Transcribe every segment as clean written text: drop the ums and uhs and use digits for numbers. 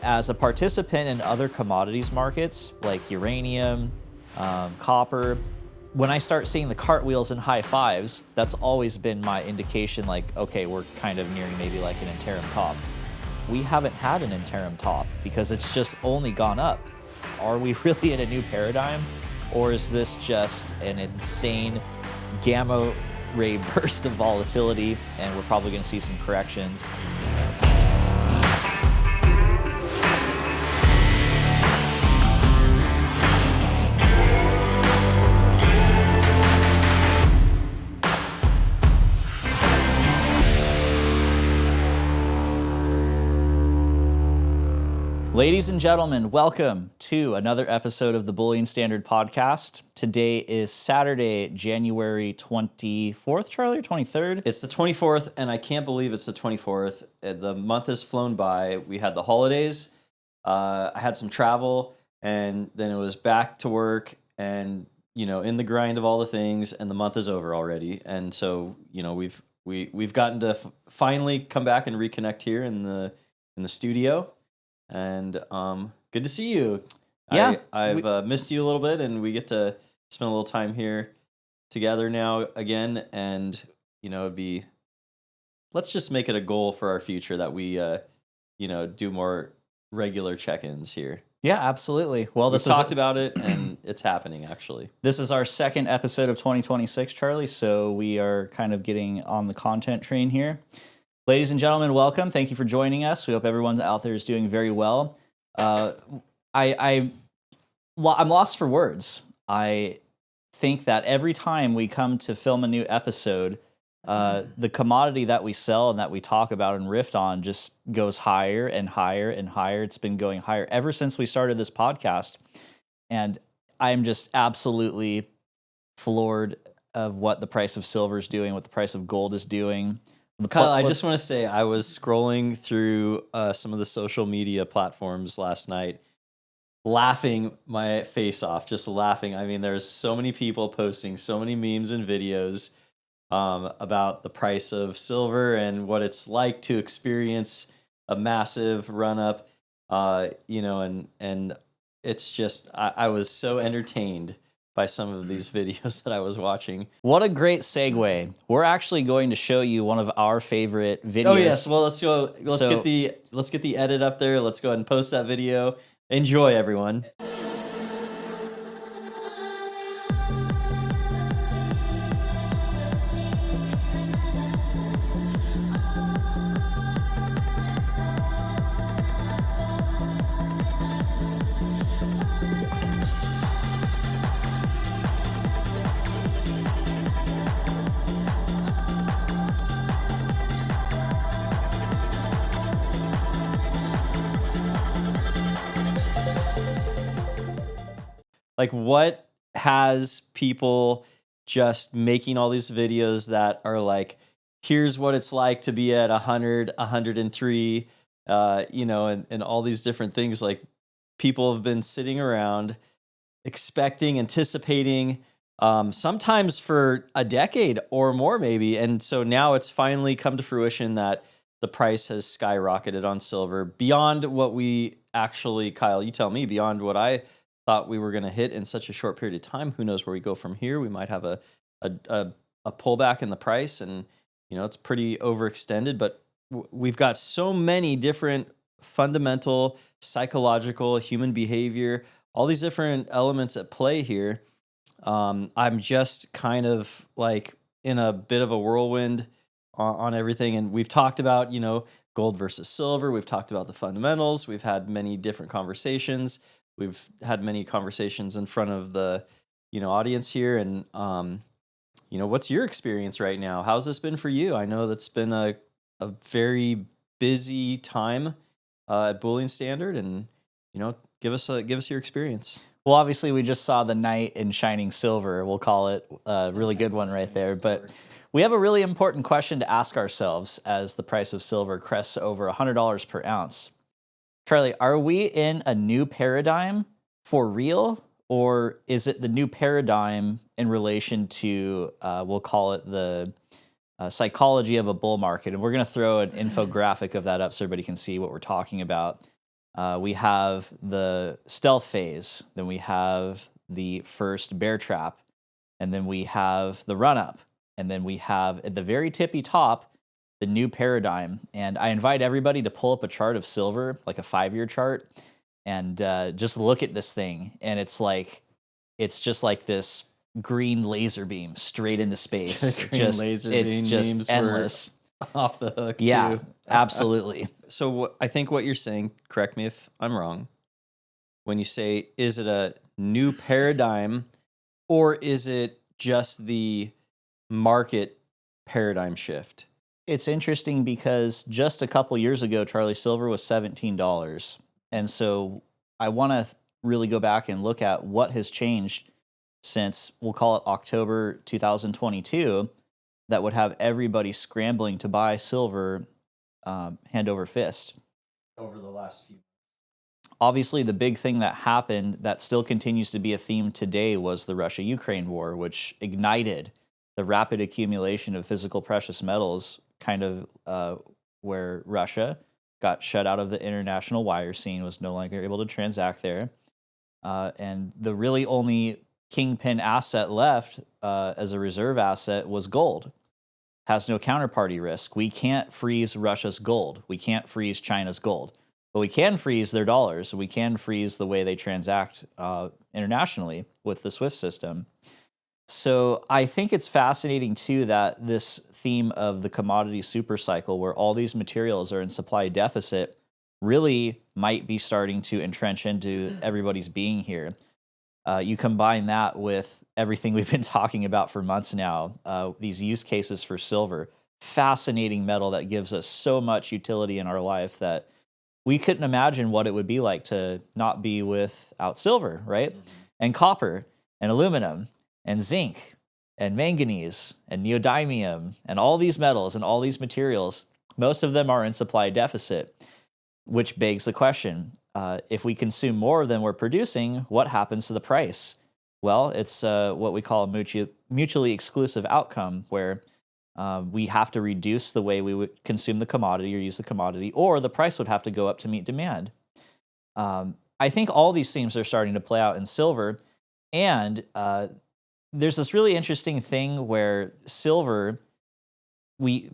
as a participant in other commodities markets like uranium, copper, when I start seeing the cartwheels and high fives, that's always been my indication like, okay, we're kind of nearing maybe like an interim top. We haven't had an interim top because it's just only gone up. Are we really in a new paradigm? Or is this just an insane gamma ray burst of volatility and we're probably going to see some corrections? Ladies and gentlemen, welcome to another episode of the Bullion Standard Podcast. Today is Saturday, January 24th, Charlie, or 23rd? It's the 24th, and I can't believe it's the 24th. The month has flown by. We had the holidays, I had some travel, and then it was back to work and, in the grind of all the things, and the month is over already. And so, we've gotten to finally come back and reconnect here in the studio. And good to see you. Yeah, I've missed you a little bit, and we get to spend a little time here together now again. And let's just make it a goal for our future that we do more regular check-ins here. Yeah, absolutely. Well, We've talked about it, and it's happening actually. This is our second episode of 2026, Charlie. So we are kind of getting on the content train here. Ladies and gentlemen, welcome. Thank you for joining us. We hope everyone out there is doing very well. I'm lost for words. I think that every time we come to film a new episode, the commodity that we sell and that we talk about and riff on just goes higher and higher and higher. It's been going higher ever since we started this podcast. And I'm just absolutely floored of what the price of silver is doing, what the price of gold is doing. Kyle, I just want to say I was scrolling through some of the social media platforms last night, laughing my face off, just laughing. I mean, there's so many people posting so many memes and videos about the price of silver and what it's like to experience a massive run up, and it's just, I was so entertained by some of these videos that I was watching. What a great segue. We're actually going to show you one of our favorite videos. Oh yes, well let's go. Let's get the edit up there. Let's go ahead and post that video. Enjoy, everyone. Like, what has people just making all these videos that are like, here's what it's like to be at 100, 103, and all these different things. Like, people have been sitting around expecting, anticipating, sometimes for a decade or more maybe. And so now it's finally come to fruition that the price has skyrocketed on silver beyond what we actually, Kyle, you tell me, beyond what I thought we were going to hit in such a short period of time. Who knows where we go from here? We might have a pullback in the price, and it's pretty overextended. But we've got so many different fundamental psychological human behavior, all these different elements at play here. I'm just kind of like in a bit of a whirlwind on everything, and we've talked about gold versus silver. We've talked about the fundamentals. We've had many different conversations. We've had many conversations in front of the, audience here. And, what's your experience right now? How's this been for you? I know that's been a very busy time at Bullion Standard, and, give us your experience. Well, obviously, we just saw the knight in shining silver. We'll call it a really good one right there. But we have a really important question to ask ourselves as the price of silver crests over $100 per ounce. Charlie, are we in a new paradigm for real, or is it the new paradigm in relation to, we'll call it the psychology of a bull market? And we're going to throw an infographic of that up so everybody can see what we're talking about. We have the stealth phase, then we have the first bear trap, and then we have the run up, and then we have at the very tippy top the new paradigm. And I invite everybody to pull up a chart of silver, like a 5-year chart, and just look at this thing. And it's just like this green laser beam straight into space. Green laser it's beam just memes endless. Off the hook, Yeah, too. absolutely. So I think what you're saying, correct me if I'm wrong, when you say, is it a new paradigm or is it just the market paradigm shift? It's interesting because just a couple years ago, Charlie, silver was $17. And so I want to really go back and look at what has changed since, we'll call it October 2022, that would have everybody scrambling to buy silver hand over fist. Over the last few. Obviously, the big thing that happened that still continues to be a theme today was the Russia-Ukraine war, which ignited the rapid accumulation of physical precious metals, kind of where Russia got shut out of the international wire scene, was no longer able to transact there. And the really only kingpin asset left as a reserve asset was gold. Has no counterparty risk. We can't freeze Russia's gold. We can't freeze China's gold. But we can freeze their dollars. We can freeze the way they transact internationally with the SWIFT system. So I think it's fascinating, too, that this theme of the commodity super cycle, where all these materials are in supply deficit, really might be starting to entrench into everybody's being here. You combine that with everything we've been talking about for months now, these use cases for silver, fascinating metal that gives us so much utility in our life that we couldn't imagine what it would be like to not be without silver, right? Mm-hmm. And copper and aluminum and zinc and manganese and neodymium and all these metals and all these materials, most of them are in supply deficit, which begs the question, if we consume more than we're producing, what happens to the price? Well, it's what we call a mutually exclusive outcome, where we have to reduce the way we would consume the commodity or use the commodity, or the price would have to go up to meet demand. I think all these themes are starting to play out in silver, and there's this really interesting thing where silver,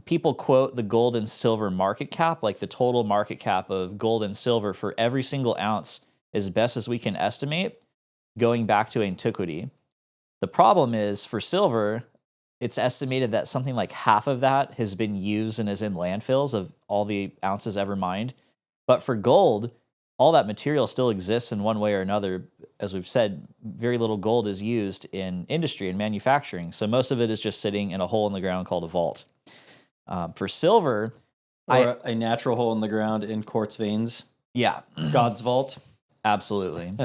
people quote the gold and silver market cap, like the total market cap of gold and silver for every single ounce, as best as we can estimate, going back to antiquity. The problem is, for silver, it's estimated that something like half of that has been used and is in landfills of all the ounces ever mined. But for gold, all that material still exists in one way or another. As we've said, very little gold is used in industry and manufacturing. So most of it is just sitting in a hole in the ground called a vault. For silver, or a natural hole in the ground in quartz veins. Yeah. God's vault. Absolutely.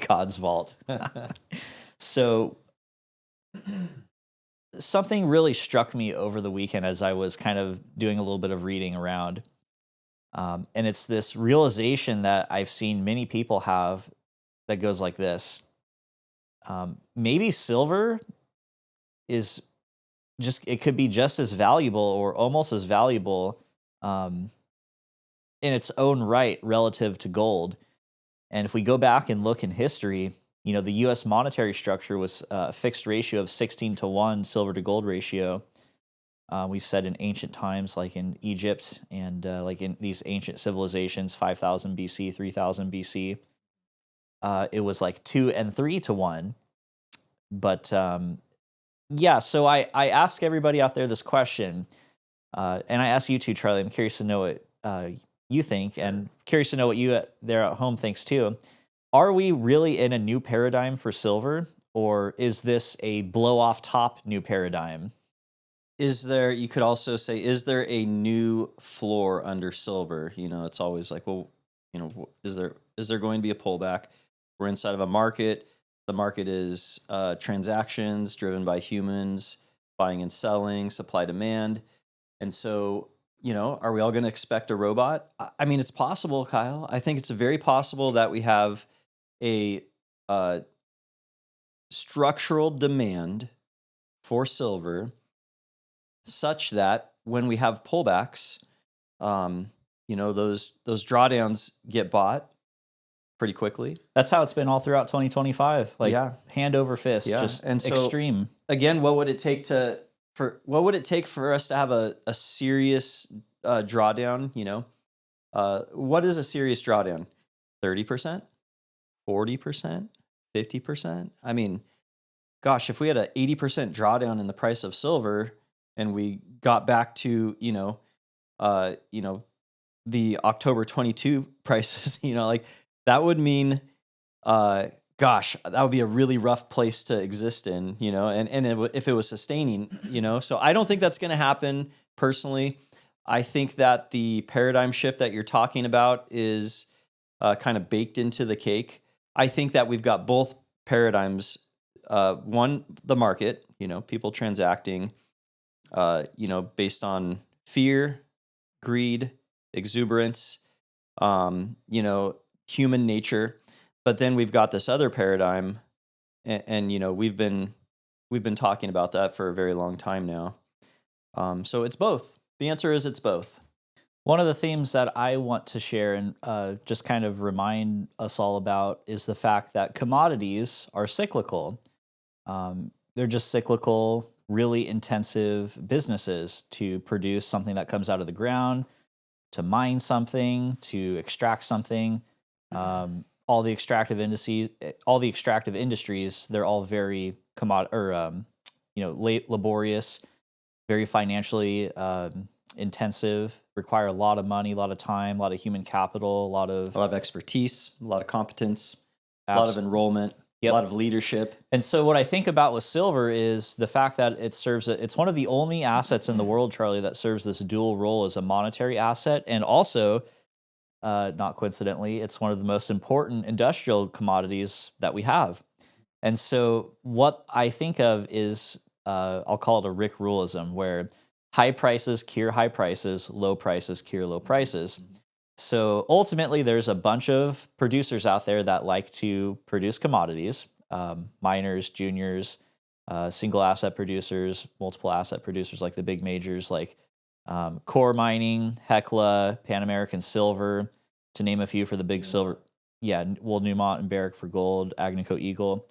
God's vault. So something really struck me over the weekend as I was kind of doing a little bit of reading around. And it's this realization that I've seen many people have that goes like this. Maybe silver is it could be just as valuable or almost as valuable in its own right relative to gold. And if we go back and look in history, the U.S. monetary structure was a fixed ratio of 16-to-1 silver to gold ratio. We've said in ancient times, like in Egypt and like in these ancient civilizations, 5,000 BC, 3,000 BC, it was like 2 and 3 to 1. But yeah, so I ask everybody out there this question, and I ask you too, Charlie. I'm curious to know what you think, and curious to know what you there at home thinks too. Are we really in a new paradigm for silver, or is this a blow-off top new paradigm? You could also say, is there a new floor under silver? It's always like, well, is there going to be a pullback? We're inside of a market. The market is transactions driven by humans, buying and selling, supply demand. And so, are we all going to expect a robot? I mean, it's possible, Kyle. I think it's very possible that we have a structural demand for silver such that when we have pullbacks, those drawdowns get bought pretty quickly. That's how it's been all throughout 2025. Like Yeah. hand over fist, Yeah. just And so, extreme. Again, what would it take for us to have a serious drawdown? What is a serious drawdown? 30%, 40%, 50%. I mean, gosh, if we had an 80% drawdown in the price of silver and we got back to the October 22 prices, like that would mean, gosh, that would be a really rough place to exist in, and if it was sustaining, so I don't think that's going to happen personally. I think that the paradigm shift that you're talking about is kind of baked into the cake. I think that we've got both paradigms. One, the market, people transacting, based on fear, greed, exuberance, human nature. But then we've got this other paradigm, and we've been talking about that for a very long time now. So it's both. The answer is it's both. One of the themes that I want to share and just kind of remind us all about is the fact that commodities are cyclical. They're just cyclical, really intensive businesses to produce something that comes out of the ground, to mine something, to extract something. All the extractive industries, they're all very laborious, very financially intensive, require a lot of money, a lot of time, a lot of human capital, a lot of expertise, a lot of competence, a lot of enrollment, a lot of leadership. And so what I think about with silver is the fact that it's one of the only assets in the world, Charlie, that serves this dual role as a monetary asset, and also, not coincidentally, it's one of the most important industrial commodities that we have. And so what I think of is, I'll call it a Rick ruleism, where high prices cure high prices, low prices cure low prices. So ultimately, there's a bunch of producers out there that like to produce commodities, miners, juniors, single asset producers, multiple asset producers like the big majors like Core Mining, Hecla, Pan American Silver, to name a few for the big silver. Yeah, Newmont and Barrick for gold, Agnico Eagle.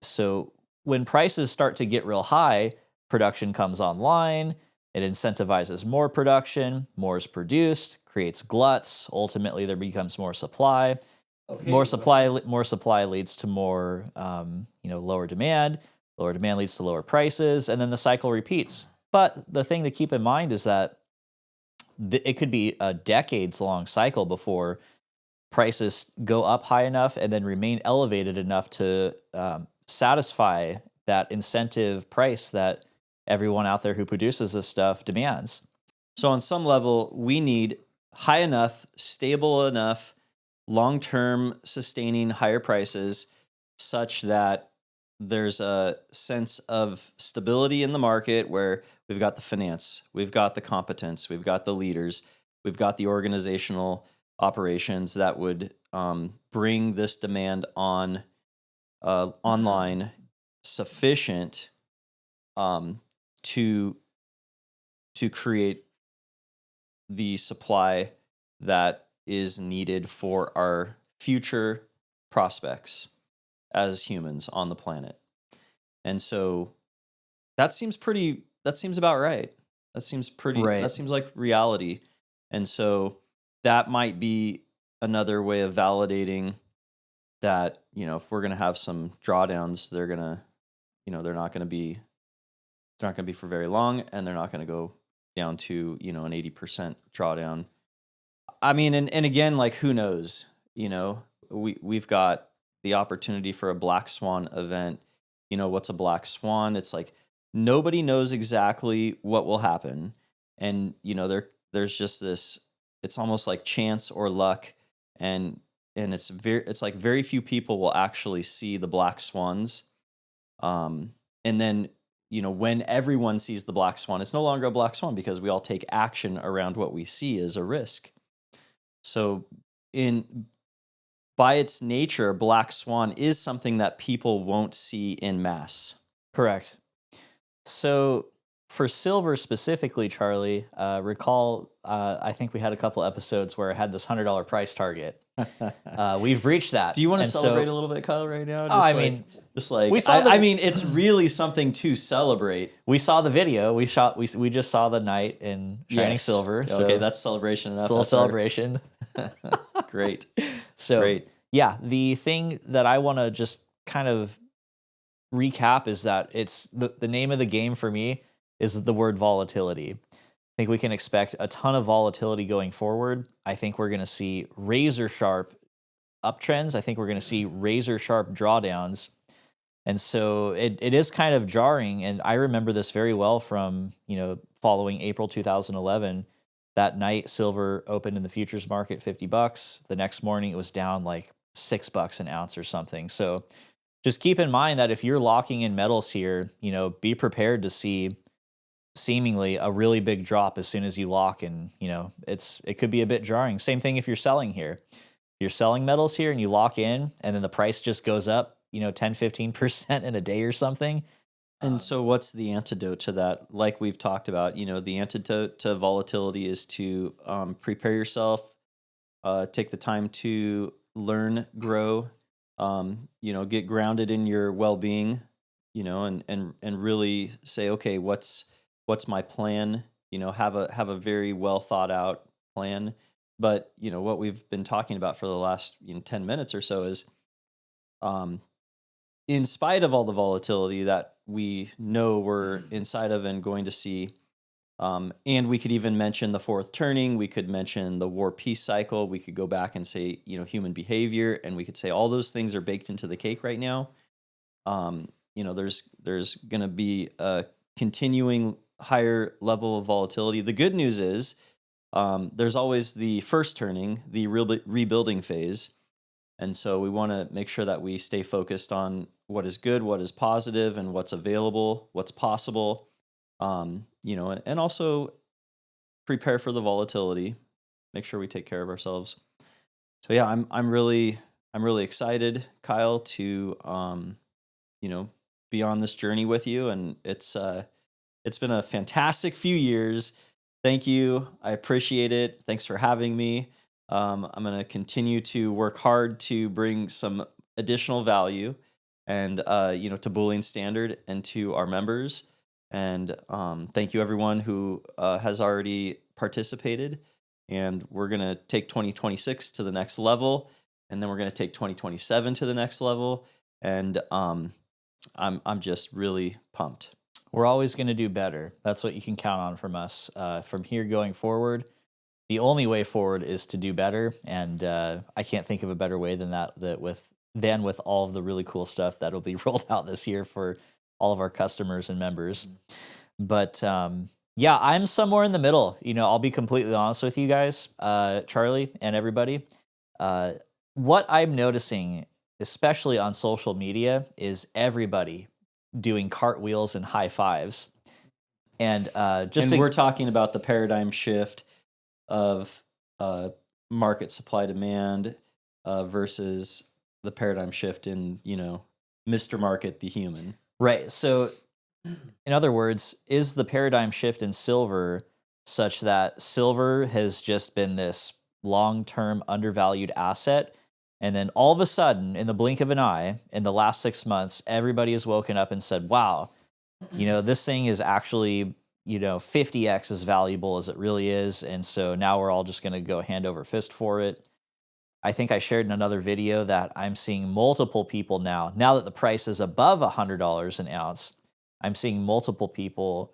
So when prices start to get real high, production comes online. It incentivizes more production, more is produced, creates gluts. Ultimately, there becomes more supply. Okay. More supply leads to more, lower demand. Lower demand leads to lower prices, and then the cycle repeats. But the thing to keep in mind is that it could be a decades-long cycle before prices go up high enough and then remain elevated enough to satisfy that incentive price that everyone out there who produces this stuff demands. So on some level, we need high enough, stable enough, long-term sustaining higher prices such that there's a sense of stability in the market where we've got the finance, we've got the competence, we've got the leaders, we've got the organizational operations that would bring this demand online sufficient to create the supply that is needed for our future prospects as humans on the planet. And so that seems about right. That seems right. That seems like reality. And so that might be another way of validating that, if we're going to have some drawdowns, they're not going to be for very long, and they're not going to go down to, an 80% drawdown. I mean, and again, like, who knows, we've got the opportunity for a black swan event. What's a black swan? It's like, nobody knows exactly what will happen. And, there's just this, it's almost like chance or luck. And it's like very few people will actually see the black swans. And then, when everyone sees the black swan, it's no longer a black swan because we all take action around what we see as a risk. So by its nature, black swan is something that people won't see in mass. Correct. So for silver specifically, Charlie, recall, I think we had a couple episodes where I had this $100 price target. We've breached that. Do you want to And celebrate a little bit, Kyle, right now? I mean, I mean, it's really something to celebrate. we saw the video. We just saw the night in shining silver. So Okay, that's celebration enough. it's a little celebration. Great. So Great. yeah, the thing that I want to just kind of recap is that it's the name of the game for me is the word volatility. I think we can expect a ton of volatility going forward. I think we're going to see razor sharp uptrends. I think we're going to see razor sharp drawdowns. And so it is kind of jarring. And I remember this very well from, following April 2011. That night, silver opened in the futures market $50. The next morning, it was down like $6 an ounce or something. So just keep in mind that if you're locking in metals here, be prepared to see seemingly a really big drop as soon as you lock, and it could be a bit jarring. Same thing if you're selling here. You're selling metals here and you lock in, and then the price just goes up 10-15% in a day or something. And so what's the antidote to that? Like we've talked about, the antidote to volatility is to prepare yourself, take the time to learn, grow, get grounded in your well-being, and really say, okay, what's my plan? Have a very well thought out plan. But what we've been talking about for the last 10 minutes or so is, in spite of all the volatility that we know we're inside of and going to see, and we could even mention the fourth turning, we could mention the war peace cycle, we could go back and say human behavior, and we could say all those things are baked into the cake right now. There's going to be a continuing higher level of volatility. The good news is there's always the first turning, the rebuilding phase. And so we want to make sure that we stay focused on what is good, what is positive, and what's available, what's possible, and also prepare for the volatility. Make sure we take care of ourselves. So yeah, I'm really excited, Kyle, to be on this journey with you, and it's been a fantastic few years. Thank you. I appreciate it. Thanks for having me. I'm going to continue to work hard to bring some additional value and, to Bullion Standard and to our members. And thank you, everyone who has already participated. And we're going to take 2026 to the next level. And then we're going to take 2027 to the next level. And I'm just really pumped. We're always going to do better. That's what you can count on from us. From here going forward, the only way forward is to do better, and I can't think of a better way than with all of the really cool stuff that'll be rolled out this year for all of our customers and members. But yeah, I'm somewhere in the middle. I'll be completely honest with you guys, Charlie and everybody. What I'm noticing, especially on social media, is everybody doing cartwheels and high fives, and we're talking about the paradigm shift of market supply demand versus the paradigm shift in Mr. Market, the human. Right. So, in other words, is the paradigm shift in silver such that silver has just been this long-term undervalued asset, and then all of a sudden, in the blink of an eye, in the last 6 months, everybody has woken up and said, "Wow, this thing is actually 50x as valuable as it really is," and so now we're all just going to go hand over fist for it. I think I shared in another video that I'm seeing multiple people now that the price is above $100 an ounce, I'm seeing multiple people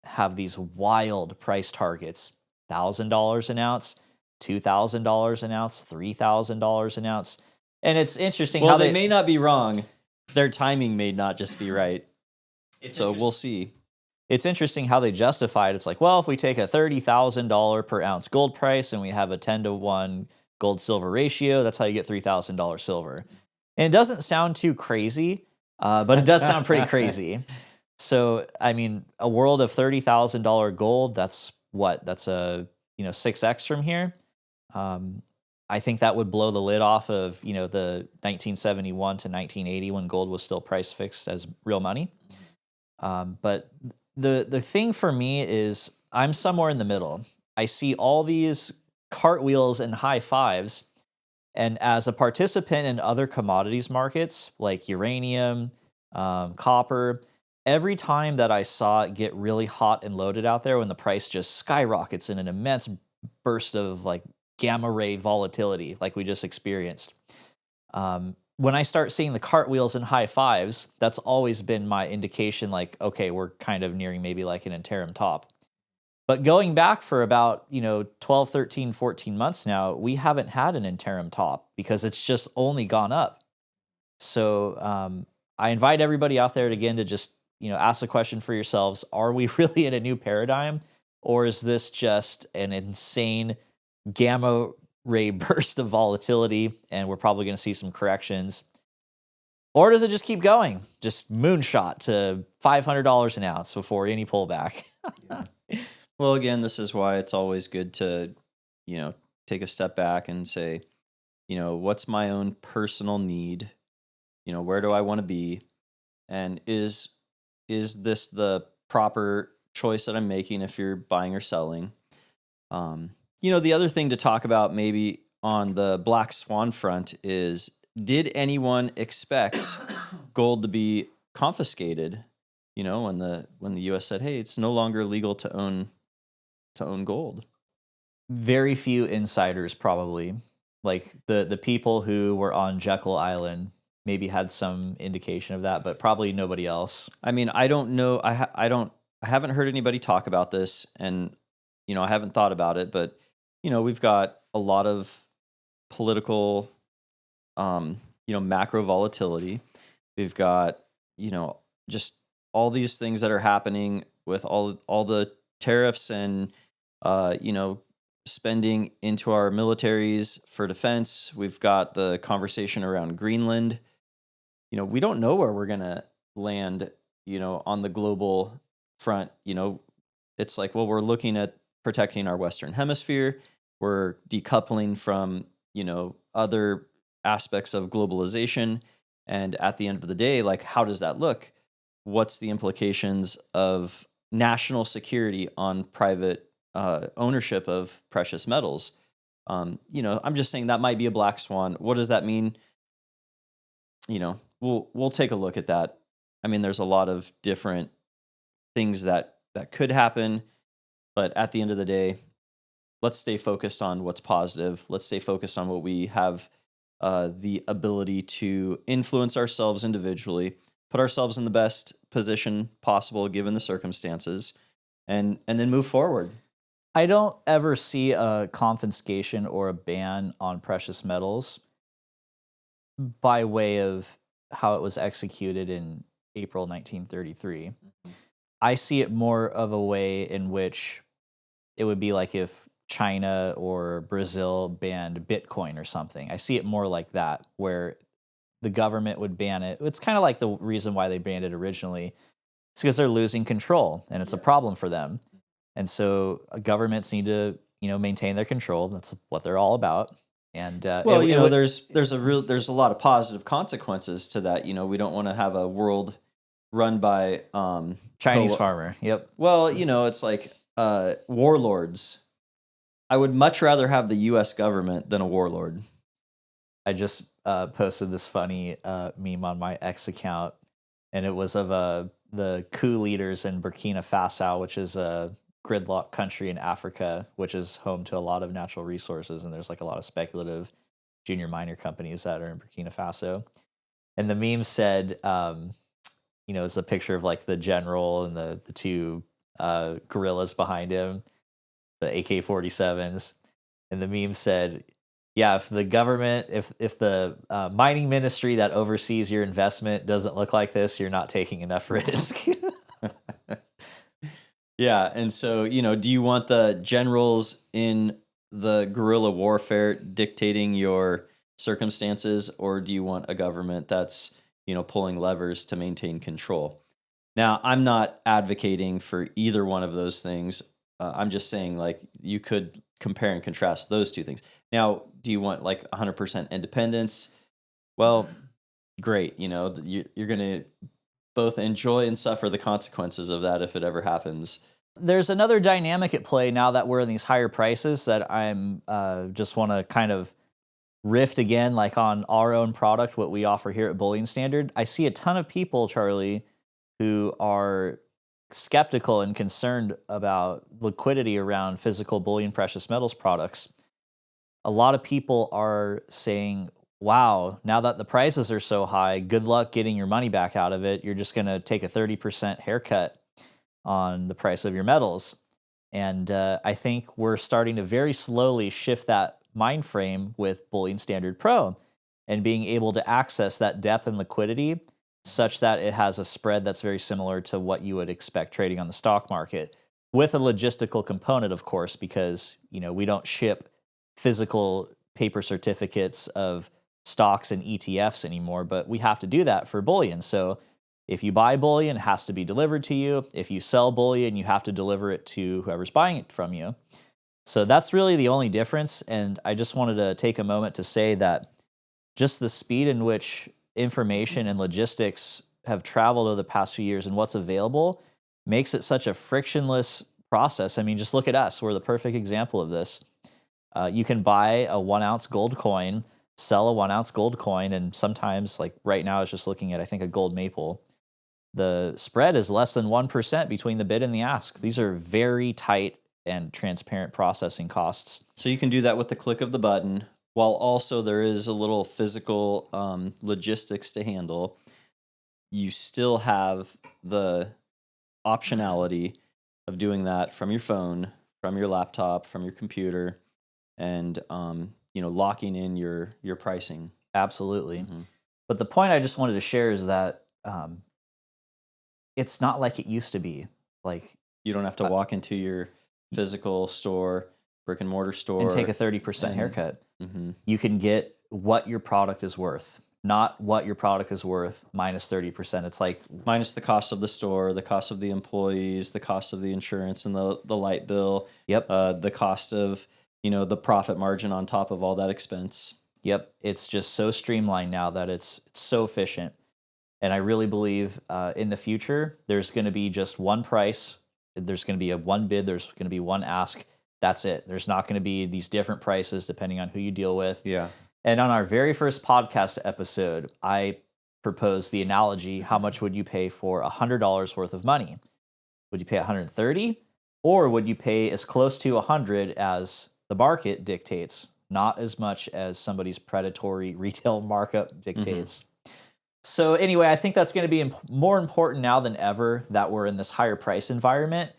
have these wild price targets: $1,000 an ounce, $2,000 an ounce, $3,000 an ounce. And it's interesting how how they may not be wrong. Their timing may not just be right. So we'll see. It's interesting how they justify it. It's like, well, if we take a $30,000 per ounce gold price and we have a 10-to-1 gold silver ratio, that's how you get $3,000 silver. And it doesn't sound too crazy, but it does sound pretty crazy. So, I mean, a world of $30,000 gold, that's what? That's a 6x from here. I think that would blow the lid off of the 1971 to 1980 when gold was still price fixed as real money. But the thing for me is I'm somewhere in the middle. I see all these cartwheels and high fives, and as a participant in other commodities markets like uranium, copper, every time that I saw it get really hot and loaded out there when the price just skyrockets in an immense burst of like gamma ray volatility like we just experienced. When I start seeing the cartwheels and high fives, that's always been my indication like, okay, we're kind of nearing maybe like an interim top. But going back for about, 12, 13, 14 months now, we haven't had an interim top because it's just only gone up. So I invite everybody out there again to just, ask the question for yourselves, are we really in a new paradigm? Or is this just an insane gamma ray burst of volatility and we're probably going to see some corrections? Or does it just keep going? Just moonshot to $500 an ounce before any pullback? Yeah. Well, again, this is why it's always good to, take a step back and say, what's my own personal need? Where do I want to be? And is this the proper choice that I'm making if you're buying or selling? The other thing to talk about maybe on the black swan front is, did anyone expect gold to be confiscated? When the U.S. said, "Hey, it's no longer legal to own gold." Very few insiders probably. Like the people who were on Jekyll Island maybe had some indication of that, but probably nobody else. I mean, I don't know. I haven't heard anybody talk about this, and I haven't thought about it. But we've got a lot of political, macro volatility. We've got just all these things that are happening with all the tariffs and spending into our militaries for defense. We've got the conversation around Greenland. We don't know where we're gonna land, on the global front. It's like, well, we're looking at protecting our Western Hemisphere. We're decoupling from, other aspects of globalization. And at the end of the day, like, how does that look? What's the implications of national security on private ownership of precious metals? I'm just saying that might be a black swan. What does that mean? We'll take a look at that. I mean, there's a lot of different things that could happen, but at the end of the day, let's stay focused on what's positive. Let's stay focused on what we have the ability to influence ourselves individually, put ourselves in the best position possible given the circumstances, and then move forward. I don't ever see a confiscation or a ban on precious metals by way of how it was executed in April 1933. Mm-hmm. I see it more of a way in which it would be like if China or Brazil banned Bitcoin or something. I see it more like that, where the government would ban it. It's kind of like the reason why they banned it originally. It's because they're losing control, and it's a problem for them. And so governments need to, maintain their control. That's what they're all about. And there's a lot of positive consequences to that. We don't want to have a world run by Chinese farmer. Yep. Well, it's like warlords. I would much rather have the U.S. government than a warlord. I just posted this funny meme on my X account, and it was of the coup leaders in Burkina Faso, which is a gridlock country in Africa, which is home to a lot of natural resources, and there's like a lot of speculative junior miner companies that are in Burkina Faso. And the meme said, it's a picture of like the general and the two guerrillas behind him, the AK-47s, and the meme said, yeah, if the government, if the mining ministry that oversees your investment doesn't look like this, you're not taking enough risk. Yeah, and so, do you want the generals in the guerrilla warfare dictating your circumstances, or do you want a government that's, pulling levers to maintain control? Now, I'm not advocating for either one of those things. I'm just saying, like, you could compare and contrast those two things. Now, do you want like 100% independence? Well, great. You're going to both enjoy and suffer the consequences of that if it ever happens. There's another dynamic at play now that we're in these higher prices that I'm just want to kind of rift again, like on our own product, what we offer here at Bullion Standard. I see a ton of people, Charlie, who are skeptical and concerned about liquidity around physical bullion precious metals products. A lot of people are saying, wow, now that the prices are so high, good luck getting your money back out of it. You're just going to take a 30% haircut on the price of your metals. And I think we're starting to very slowly shift that mind frame with Bullion Standard Pro and being able to access that depth and liquidity such that it has a spread that's very similar to what you would expect trading on the stock market, with a logistical component, of course, because we don't ship physical paper certificates of stocks and ETFs anymore, but we have to do that for bullion. So if you buy bullion, it has to be delivered to you. If you sell bullion, you have to deliver it to whoever's buying it from you. So that's really the only difference. And I just wanted to take a moment to say that just the speed in which information and logistics have traveled over the past few years and what's available makes it such a frictionless process. I mean, just look at us. We're the perfect example of this. You can buy a 1 ounce gold coin, sell a 1 ounce gold coin, and sometimes, like right now, I was just looking at, I think, a gold maple. The spread is less than 1% between the bid and the ask. These are very tight and transparent processing costs. So you can do that with the click of the button, while also there is a little physical logistics to handle. You still have the optionality of doing that from your phone, from your laptop, from your computer, and locking in your pricing. Absolutely. Mm-hmm. But the point I just wanted to share is that it's not like it used to be. Like, you don't have to walk into your physical store, brick and mortar store, and take a 30% haircut. Mm-hmm. You can get what your product is worth, not what your product is worth minus 30%. It's like minus the cost of the store, the cost of the employees, the cost of the insurance and the light bill. Yep. The cost of the profit margin on top of all that expense. Yep. It's just so streamlined now that it's so efficient. And I really believe in the future, there's going to be just one price. There's going to be one bid. There's going to be one ask. That's it. There's not going to be these different prices depending on who you deal with. Yeah. And on our very first podcast episode, I proposed the analogy, how much would you pay for $100 worth of money? Would you pay $130? Or would you pay as close to $100 as the market dictates, not as much as somebody's predatory retail markup dictates? Mm-hmm. So anyway, I think that's going to be more important now than ever that we're in this higher price environment.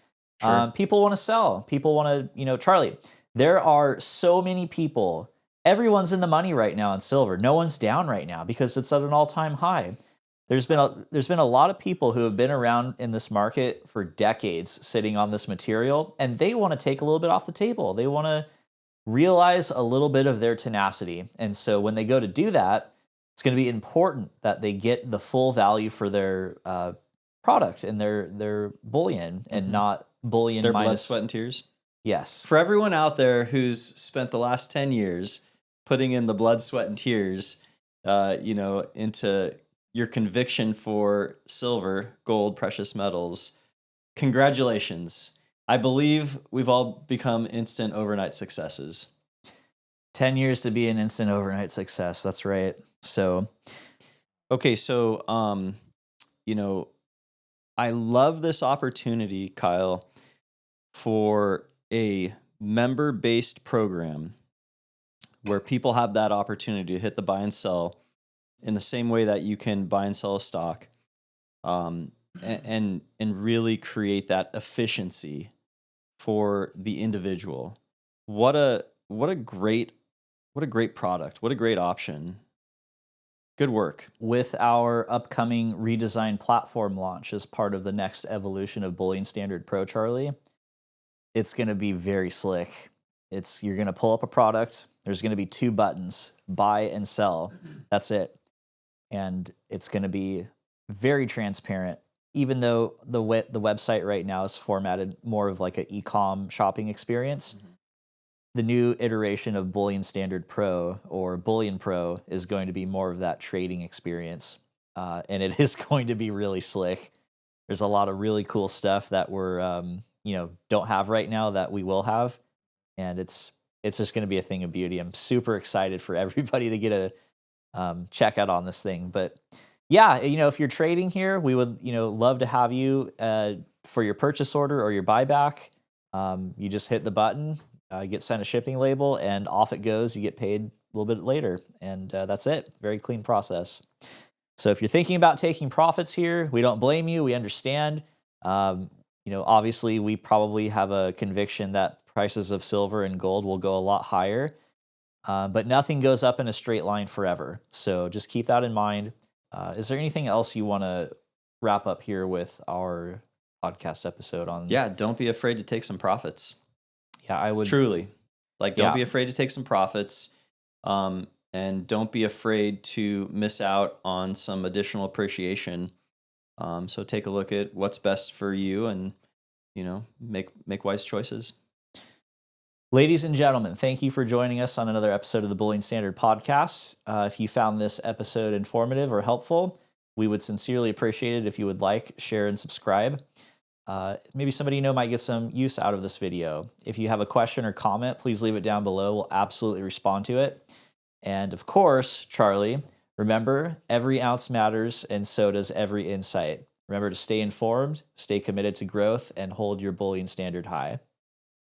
Sure. People want to sell. People want to, Charlie, there are so many people. Everyone's in the money right now in silver. No one's down right now because it's at an all-time high. There's been a lot of people who have been around in this market for decades sitting on this material, and they want to take a little bit off the table. They want to realize a little bit of their tenacity. And so when they go to do that, it's going to be important that they get the full value for their product and their bullion, and mm-hmm. not bullion their minus blood, sweat, and tears. Yes. For everyone out there who's spent the last 10 years putting in the blood, sweat, and tears, into your conviction for silver, gold, precious metals, congratulations. I believe we've all become instant overnight successes. 10 years to be an instant overnight success. That's right. So, okay. So, I love this opportunity, Kyle, for a member-based program where people have that opportunity to hit the buy and sell in the same way that you can buy and sell a stock, and really create that efficiency for the individual. What a great product. What a great option. Good work. With our upcoming redesigned platform launch as part of the next evolution of Bullion Standard Pro, Charlie, it's going to be very slick. You're going to pull up a product. There's going to be 2 buttons, buy and sell. That's it. And it's going to be very transparent, even though the website right now is formatted more of like an e-com shopping experience. Mm-hmm. The new iteration of Bullion Standard Pro or Bullion Pro is going to be more of that trading experience. and it is going to be really slick. There's a lot of really cool stuff that we're don't have right now that we will have, and it's just going to be a thing of beauty. I'm super excited for everybody to get a check out on this thing. But yeah, if you're trading here, we would love to have you for your purchase order or your buyback. You just hit the button, get sent a shipping label, and off it goes. You get paid a little bit later, and that's it. Very clean process. So if you're thinking about taking profits here, we don't blame you. We understand. Obviously, we probably have a conviction that prices of silver and gold will go a lot higher, but nothing goes up in a straight line forever. So just keep that in mind. Is there anything else you want to wrap up here with our podcast episode on? Yeah, don't be afraid to take some profits. Yeah, I would. Truly. Don't be afraid to take some profits. And don't be afraid to miss out on some additional appreciation. So take a look at what's best for you and, make wise choices. Ladies and gentlemen, thank you for joining us on another episode of the Bullion Standard Podcast. If you found this episode informative or helpful, we would sincerely appreciate it if you would like, share, and subscribe. Maybe somebody might get some use out of this video. If you have a question or comment, please leave it down below. We'll absolutely respond to it. And of course, Charlie, remember, every ounce matters, and so does every insight. Remember to stay informed, stay committed to growth, and hold your bullion standard high.